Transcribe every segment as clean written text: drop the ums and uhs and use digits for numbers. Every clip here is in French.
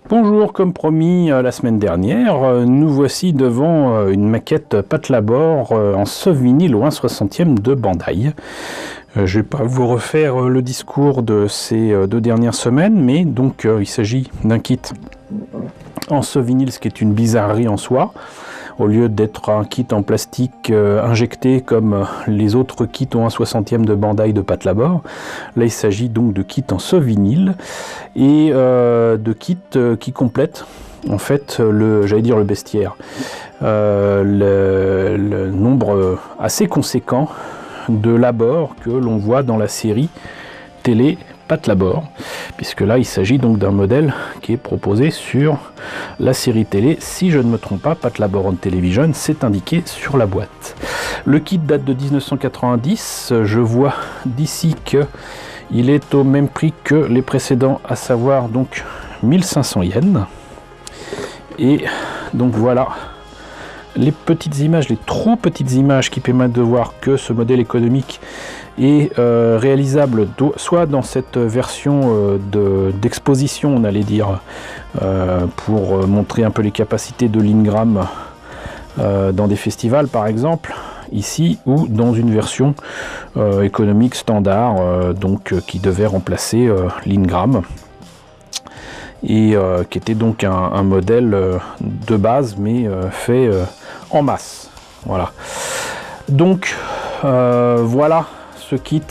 Bonjour, comme promis la semaine dernière, nous voici devant une maquette Patlabor en soft vinyle au 1/60e de Bandai. Je ne vais pas vous refaire le discours de ces 2 dernières semaines, mais donc il s'agit d'un kit en soft vinyle, ce qui est une bizarrerie en soi. Au lieu d'être un kit en plastique injecté comme les autres kits au 1/60e de Bandai de Patlabor, là il s'agit donc de kits en soft vinyle et de kits qui complètent en fait le bestiaire. Le nombre assez conséquent de labors que l'on voit dans la série télé Patlabor, puisque là il s'agit donc d'un modèle qui est proposé sur la série télé. Si je ne me trompe pas, Patlabor on Television, c'est indiqué sur la boîte. Le kit date de 1990, je vois d'ici que il est au même prix que les précédents, à savoir donc 1500 yens. Et donc voilà les petites images, les trop petites images qui permettent de voir que ce modèle économique est réalisable soit dans cette version d'exposition, on allait dire, pour montrer un peu les capacités de l'Ingram dans des festivals par exemple, ici, ou dans une version économique standard, qui devait remplacer l'Ingram. Et qui était donc un modèle de base mais fait en masse. Voilà. Donc voilà ce kit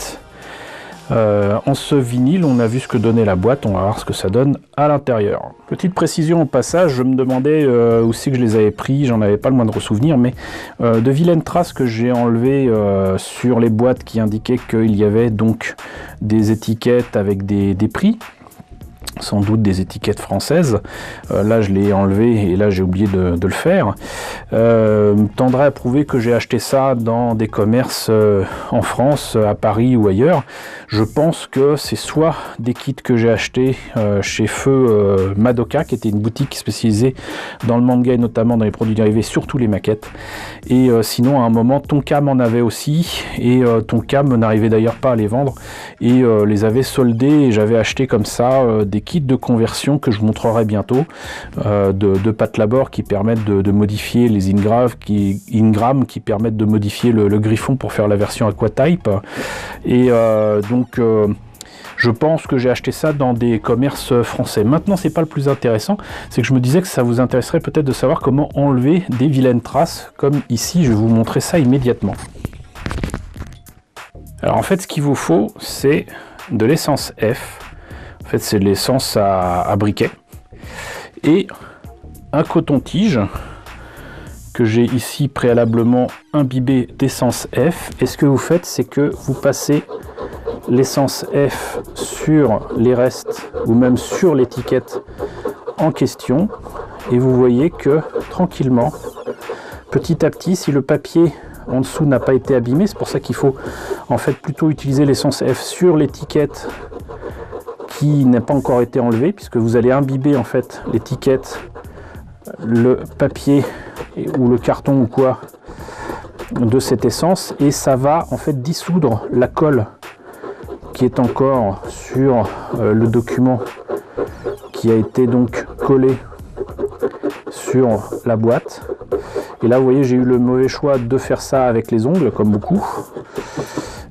en ce vinyle. On a vu ce que donnait la boîte, on va voir ce que ça donne à l'intérieur. Petite précision au passage, je me demandais où c'est que je les avais pris, j'en avais pas le moindre souvenir, mais de vilaines traces que j'ai enlevées sur les boîtes qui indiquaient qu'il y avait donc des étiquettes avec des prix, sans doute des étiquettes françaises. Là je l'ai enlevé et là j'ai oublié de le faire. Tendrait à prouver que j'ai acheté ça dans des commerces en France, à Paris ou ailleurs. Je pense que c'est soit des kits que j'ai achetés chez Feu Madoka, qui était une boutique spécialisée dans le manga et notamment dans les produits dérivés, surtout les maquettes. Et sinon à un moment Tonkam en avait aussi, et Tonkam n'arrivait d'ailleurs pas à les vendre et les avait soldés, et j'avais acheté comme ça des kits de conversion que je vous montrerai bientôt de Patlabor, qui permettent de modifier les Ingram, qui permettent de modifier le griffon pour faire la version Aquatype. Et je pense que j'ai acheté ça dans des commerces français. Maintenant, c'est pas le plus intéressant, c'est que je me disais que ça vous intéresserait peut-être de savoir comment enlever des vilaines traces, comme ici. Je vais vous montrer ça immédiatement. Alors en fait, ce qu'il vous faut, c'est de l'essence F. En fait, c'est de l'essence à briquet et un coton-tige que j'ai ici préalablement imbibé d'essence F. Et ce que vous faites, c'est que vous passez l'essence F sur les restes ou même sur l'étiquette en question, et vous voyez que tranquillement, petit à petit, si le papier en dessous n'a pas été abîmé, c'est pour ça qu'il faut en fait plutôt utiliser l'essence F sur l'étiquette qui n'a pas encore été enlevée, puisque vous allez imbiber en fait l'étiquette, le papier ou le carton ou quoi de cette essence, et ça va en fait dissoudre la colle qui est encore sur le document qui a été donc collé sur la boîte. Et là vous voyez, j'ai eu le mauvais choix de faire ça avec les ongles comme beaucoup,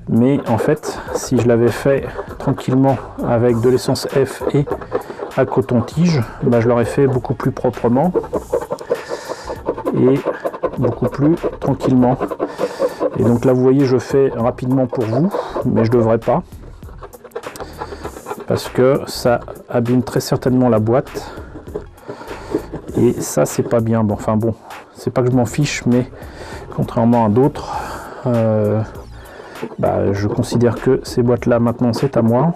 mais en fait si je l'avais fait tranquillement avec de l'essence F et à coton-tige, je l'aurais fait beaucoup plus proprement et beaucoup plus tranquillement. Et donc là vous voyez, je fais rapidement pour vous, mais je devrais pas, parce que ça abîme très certainement la boîte, et ça c'est pas bien. Bon, enfin bon, c'est pas que je m'en fiche, mais contrairement à d'autres, je considère que ces boîtes là maintenant c'est à moi,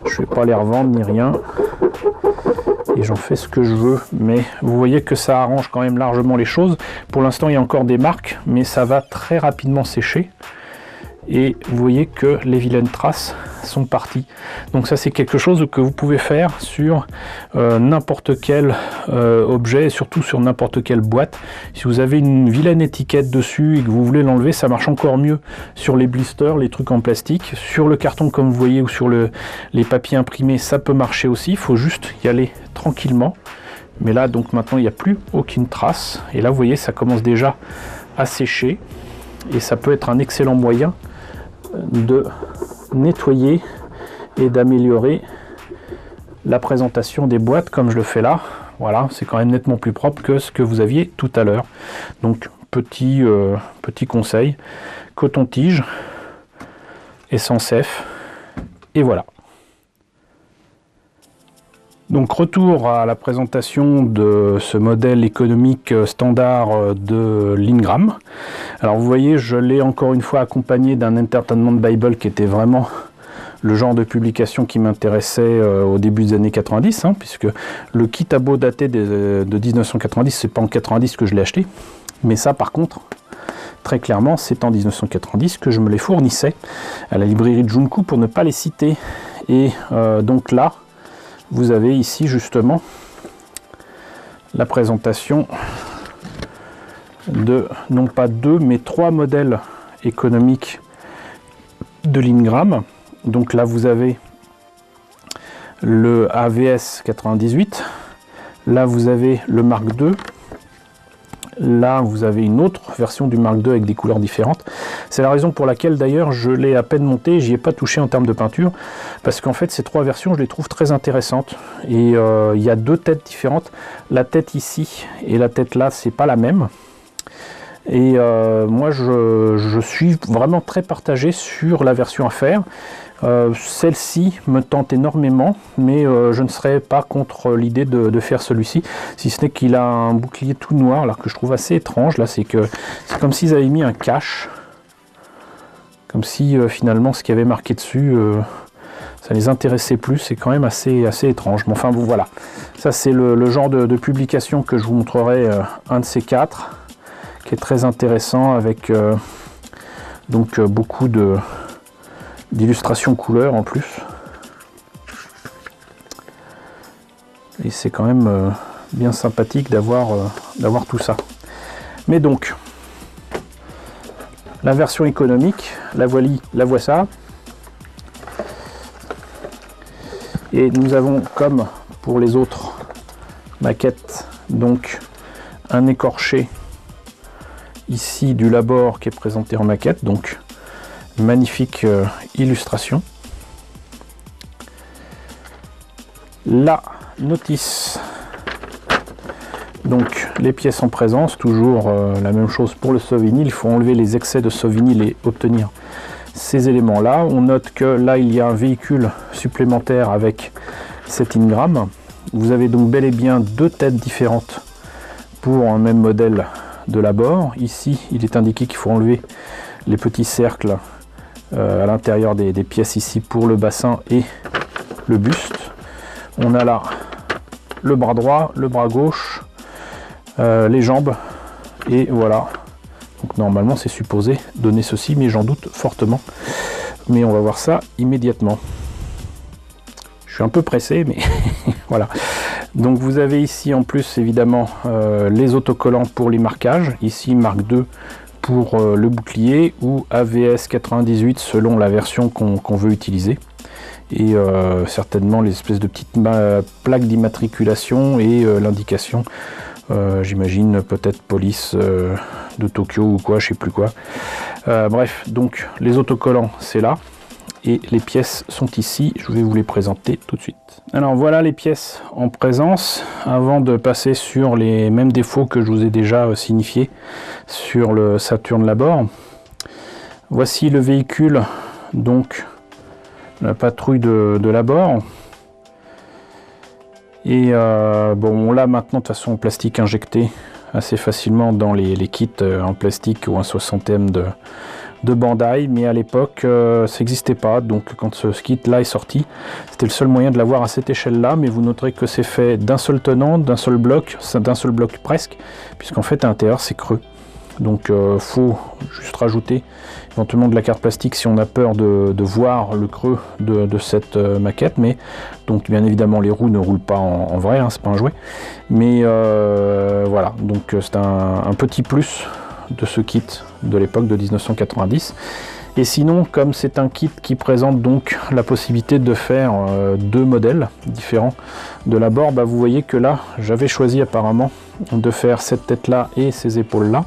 je vais pas les revendre ni rien, et j'en fais ce que je veux. Mais vous voyez que ça arrange quand même largement les choses. Pour l'instant il y a encore des marques, mais ça va très rapidement sécher, et vous voyez que les vilaines traces sont parties. Donc ça, c'est quelque chose que vous pouvez faire sur n'importe quel objet, et surtout sur n'importe quelle boîte. Si vous avez une vilaine étiquette dessus et que vous voulez l'enlever, ça marche encore mieux sur les blisters, les trucs en plastique. Sur le carton, comme vous voyez, ou sur les papiers imprimés, ça peut marcher aussi. Il faut juste y aller tranquillement. Mais là, donc maintenant, il n'y a plus aucune trace. Et là, vous voyez, ça commence déjà à sécher. Et ça peut être un excellent moyen de nettoyer et d'améliorer la présentation des boîtes comme je le fais là. Voilà, c'est quand même nettement plus propre que ce que vous aviez tout à l'heure. Donc, petit conseil, coton-tige, essence F, et voilà. Donc retour à la présentation de ce modèle économique standard de l'Ingram. Alors vous voyez, je l'ai encore une fois accompagné d'un Entertainment Bible qui était vraiment le genre de publication qui m'intéressait au début des années 90, hein, puisque le kit a beau dater de 1990, c'est pas en 90 que je l'ai acheté, mais ça par contre, très clairement, c'est en 1990 que je me les fournissais à la librairie de Junku pour ne pas les citer. Et donc là, vous avez ici justement la présentation de non pas 2 mais 3 modèles économiques de l'Ingram. Donc là vous avez le AVS 98, là vous avez le Mark II, là vous avez une autre version du Mark II avec des couleurs différentes. C'est la raison pour laquelle d'ailleurs je l'ai à peine monté, j'y ai pas touché en termes de peinture, parce qu'en fait ces 3 versions je les trouve très intéressantes. Et il y a 2 têtes différentes, la tête ici et la tête là, c'est pas la même. Et moi je suis vraiment très partagé sur la version à faire. Celle-ci me tente énormément, mais je ne serais pas contre l'idée de faire celui-ci, si ce n'est qu'il a un bouclier tout noir, alors que je trouve assez étrange. Là, c'est comme s'ils avaient mis un cache, comme si finalement ce qui avait marqué dessus, ça les intéressait plus. C'est quand même assez étrange. Mais enfin bon, voilà, ça c'est le genre de publication que je vous montrerai, un de ces 4, qui est très intéressant, avec donc beaucoup d'illustrations couleurs en plus, et c'est quand même bien sympathique d'avoir tout ça. Mais donc la version économique, la voilà, et nous avons, comme pour les autres maquettes, donc un écorché ici du Labor qui est présenté en maquette, donc magnifique illustration. La notice, donc les pièces en présence, toujours la même chose pour le saut-vinyle. Il faut enlever les excès de saut-vinyle et obtenir ces éléments là. On note que là il y a un véhicule supplémentaire avec cet Ingram. Vous avez donc bel et bien 2 têtes différentes pour un même modèle de Labor. Ici il est indiqué qu'il faut enlever les petits cercles à l'intérieur des pièces ici pour le bassin et le buste. On a là le bras droit, le bras gauche, les jambes, et voilà. Donc normalement c'est supposé donner ceci, mais j'en doute fortement. Mais on va voir ça immédiatement. Je suis un peu pressé, mais voilà. Donc vous avez ici en plus évidemment les autocollants pour les marquages. Ici Mark II pour le bouclier, ou AVS 98 selon la version qu'on veut utiliser. Et certainement les espèces de petites plaques d'immatriculation et l'indication, j'imagine peut-être police de Tokyo ou quoi, je sais plus quoi. Bref, donc les autocollants c'est là, et les pièces sont ici. Je vais vous les présenter tout de suite. Alors voilà les pièces en présence, avant de passer sur les mêmes défauts que je vous ai déjà signifiés sur le Saturn Labor. Voici le véhicule, donc la patrouille de Labor. Et bon, on l'a maintenant de façon en plastique injecté assez facilement dans les kits en plastique ou un 60e de Bandai, mais à l'époque ça n'existait pas. Donc quand ce kit là est sorti, c'était le seul moyen de l'avoir à cette échelle là. Mais vous noterez que c'est fait d'un seul tenant, d'un seul bloc presque, puisqu'en fait à l'intérieur c'est creux. Donc faut juste rajouter éventuellement de la carte plastique si on a peur de voir le creux de cette maquette. Mais donc bien évidemment les roues ne roulent pas en vrai, hein, c'est pas un jouet. Mais voilà, donc c'est un petit plus de ce kit de l'époque de 1990. Et sinon, comme c'est un kit qui présente donc la possibilité de faire deux modèles différents de la Bord, bah vous voyez que là j'avais choisi apparemment de faire cette tête là et ces épaules là,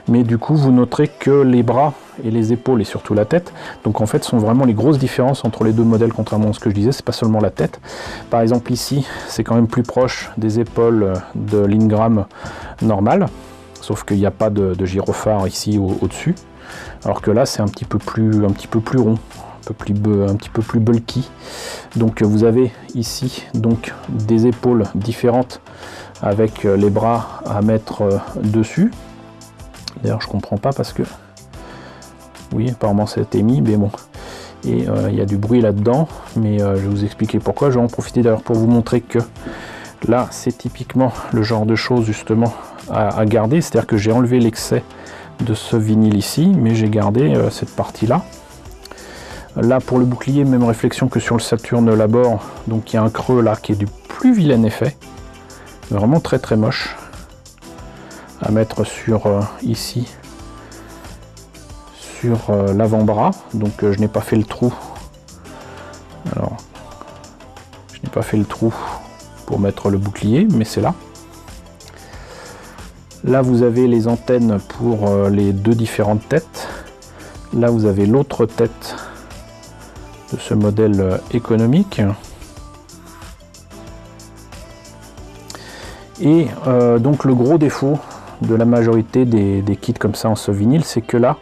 mais du coup vous noterez que les bras et les épaules et surtout la tête, donc en fait sont vraiment les grosses différences entre les deux modèles, contrairement à ce que je disais, c'est pas seulement la tête. Par exemple ici c'est quand même plus proche des épaules de l'Ingram normal, sauf qu'il n'y a pas de gyrophare ici au-dessus. Alors que là c'est un petit peu plus rond, un petit peu plus bulky. Donc vous avez ici donc des épaules différentes avec les bras à mettre dessus. D'ailleurs je comprends pas parce que oui apparemment ça a été mis, mais bon, et il y a du bruit là dedans, mais je vais vous expliquer pourquoi. Je vais en profiter d'ailleurs pour vous montrer que là c'est typiquement le genre de choses justement à garder, c'est à dire que j'ai enlevé l'excès de ce vinyle ici, mais j'ai gardé cette partie là. Là pour le bouclier, même réflexion que sur le Saturn Labor, donc il y a un creux là qui est du plus vilain effet, vraiment très très moche à mettre sur ici sur l'avant-bras. Donc je n'ai pas fait le trou, alors je n'ai pas fait le trou pour mettre le bouclier, mais c'est là. Là vous avez les antennes pour les deux différentes têtes. Là vous avez l'autre tête de ce modèle économique. Et donc le gros défaut de la majorité des kits comme ça en ce vinyle, c'est que là,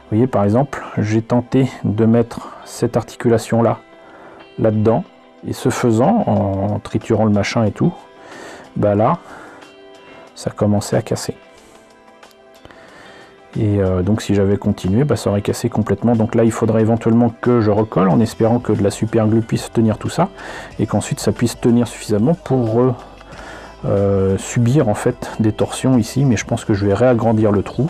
vous voyez par exemple, j'ai tenté de mettre cette articulation là, là-dedans, et ce faisant, en triturant le machin et tout, bah là, ça commençait à casser. Et donc si j'avais continué, bah, ça aurait cassé complètement. Donc là il faudrait éventuellement que je recolle en espérant que de la super glue puisse tenir tout ça et qu'ensuite ça puisse tenir suffisamment pour subir en fait des torsions ici. Mais je pense que je vais réagrandir le trou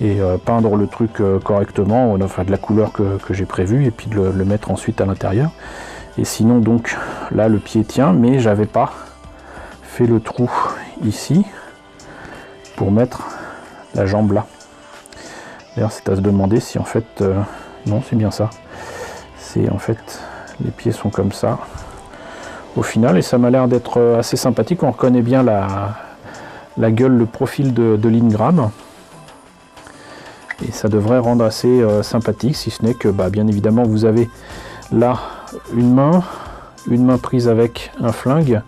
et peindre le truc correctement, enfin de la couleur que j'ai prévue, et puis de le mettre ensuite à l'intérieur. Et sinon donc là le pied tient, mais j'avais pas fait le trou ici pour mettre la jambe là. D'ailleurs c'est à se demander si en fait non, c'est bien ça, c'est en fait les pieds sont comme ça au final, et ça m'a l'air d'être assez sympathique. On reconnaît bien la gueule, le profil de l'Ingram, et ça devrait rendre assez sympathique, si ce n'est que bah, bien évidemment vous avez là une main prise avec un flingue.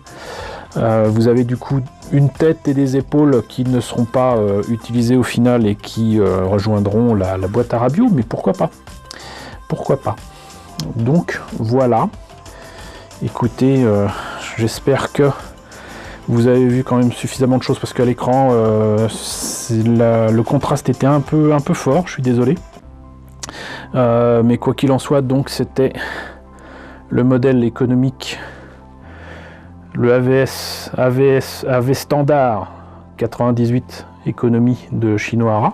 Vous avez du coup une tête et des épaules qui ne seront pas utilisées au final et qui rejoindront la boîte à radio, mais pourquoi pas, pourquoi pas. Donc voilà, écoutez, j'espère que vous avez vu quand même suffisamment de choses, parce qu'à l'écran le contraste était un peu fort, je suis désolé, mais quoi qu'il en soit, donc c'était le modèle économique, le AV standard 98 économie de Shinohara.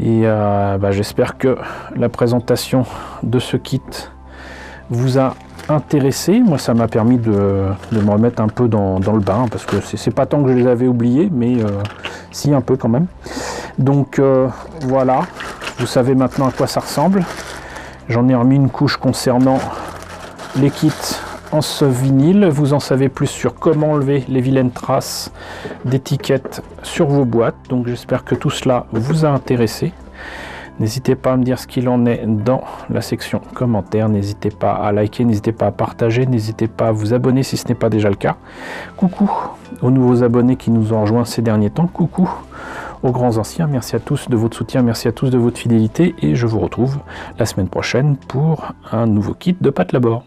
Et bah, j'espère que la présentation de ce kit vous a intéressé. Moi ça m'a permis de me remettre un peu dans le bain, parce que c'est pas tant que je les avais oubliés, mais si un peu quand même. Donc voilà, vous savez maintenant à quoi ça ressemble. J'en ai remis une couche concernant les kits en ce vinyle. Vous en savez plus sur comment enlever les vilaines traces d'étiquettes sur vos boîtes. Donc j'espère que tout cela vous a intéressé. N'hésitez pas à me dire ce qu'il en est dans la section commentaires. N'hésitez pas à liker, n'hésitez pas à partager, n'hésitez pas à vous abonner si ce n'est pas déjà le cas. Coucou aux nouveaux abonnés qui nous ont rejoints ces derniers temps. Coucou aux grands anciens. Merci à tous de votre soutien, merci à tous de votre fidélité, et je vous retrouve la semaine prochaine pour un nouveau kit de Pat Labor.